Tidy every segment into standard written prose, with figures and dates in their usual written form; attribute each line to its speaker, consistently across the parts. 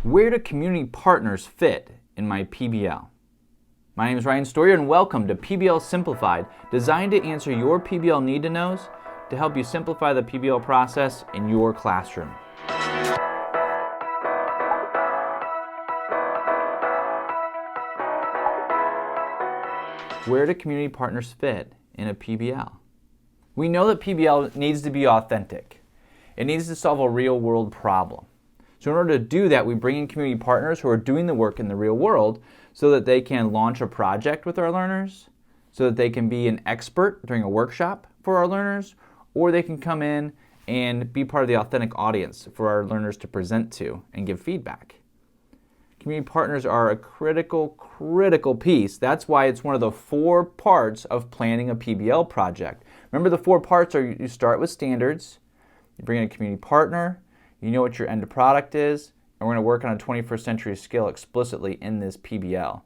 Speaker 1: Where do community partners fit in my PBL? My name is Ryan Stoyer and welcome to PBL Simplified, designed to answer your PBL need-to-knows to help you simplify the PBL process in your classroom. Where do community partners fit in a PBL? We know that PBL needs to be authentic. It needs to solve a real-world problem. So in order to do that, we bring in community partners who are doing the work in the real world so that they can launch a project with our learners, so that they can be an expert during a workshop for our learners, or they can come in and be part of the authentic audience for our learners to present to and give feedback. Community partners are a critical piece. That's why it's one of the 4 parts of planning a PBL project. Remember, the 4 parts are: you start with standards, you bring in a community partner, you know what your end product is, and we're going to work on a 21st century skill explicitly in this PBL.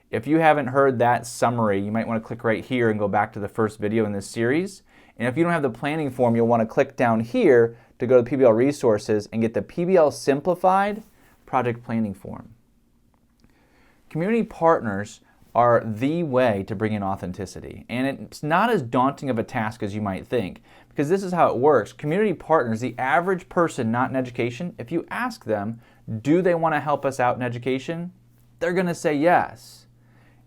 Speaker 1: If you haven't heard that summary, you might want to click right here and go back to the first video in this series. And if you don't have the planning form, you'll want to click down here to go to PBL resources and get the PBL Simplified project planning form. Community partners are the way to bring in authenticity, and it's not as daunting of a task as you might think, because this is how it works. Community partners, the average person not in education, if you ask them, do they want to help us out in education? They're going to say yes.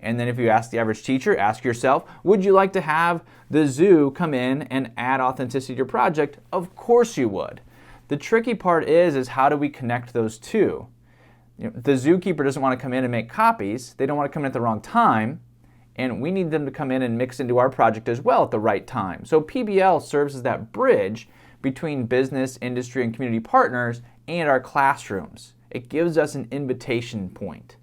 Speaker 1: And then if you ask the average teacher, ask yourself, would you like to have the zoo come in and add authenticity to your project? Of course you would. The tricky part is how do we connect those two? The zookeeper doesn't want to come in and make copies. They don't want to come in at the wrong time, and we need them to come in and mix into our project as well at the right time. So PBL serves as that bridge between business, industry, and community partners and our classrooms. It gives us an invitation point.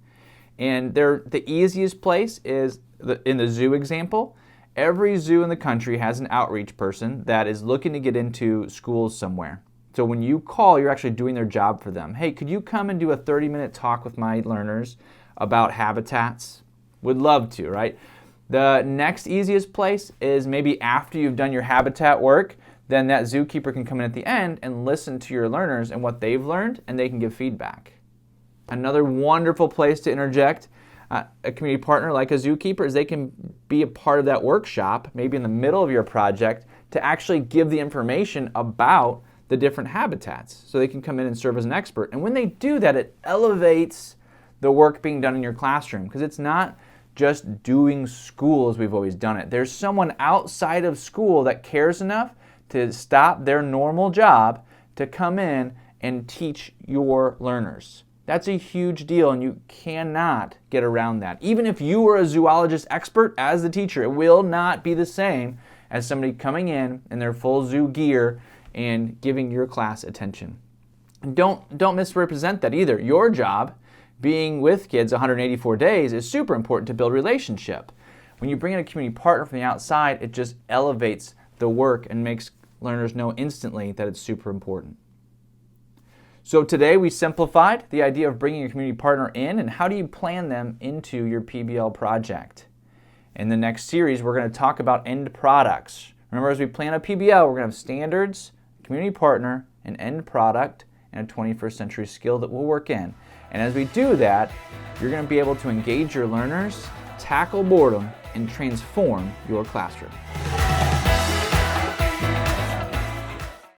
Speaker 1: And the easiest place is in the zoo example. Every zoo in the country has an outreach person that is looking to get into schools somewhere. So when you call, you're actually doing their job for them. Hey, could you come and do a 30-minute talk with my learners about habitats? Would love to, right? The next easiest place is maybe after you've done your habitat work, then that zookeeper can come in at the end and listen to your learners and what they've learned, and they can give feedback. Another wonderful place to interject a community partner like a zookeeper is they can be a part of that workshop, maybe in the middle of your project, to actually give the information about the different habitats, so they can come in and serve as an expert. And when they do that, it elevates the work being done in your classroom, because it's not just doing school as we've always done it. There's someone outside of school that cares enough to stop their normal job to come in and teach your learners. That's a huge deal, and you cannot get around that. Even if you were a zoologist expert as the teacher, it will not be the same as somebody coming in their full zoo gear and giving your class attention. Don't misrepresent that either. Your job, being with kids 184 days, is super important to build relationship. When you bring in a community partner from the outside, it just elevates the work and makes learners know instantly that it's super important. So today we simplified the idea of bringing a community partner in and how do you plan them into your PBL project. In the next series, we're going to talk about end products. Remember, as we plan a PBL, we're going to have standards, community partner, an end product, and a 21st century skill that we'll work in. And as we do that, you're going to be able to engage your learners, tackle boredom, and transform your classroom.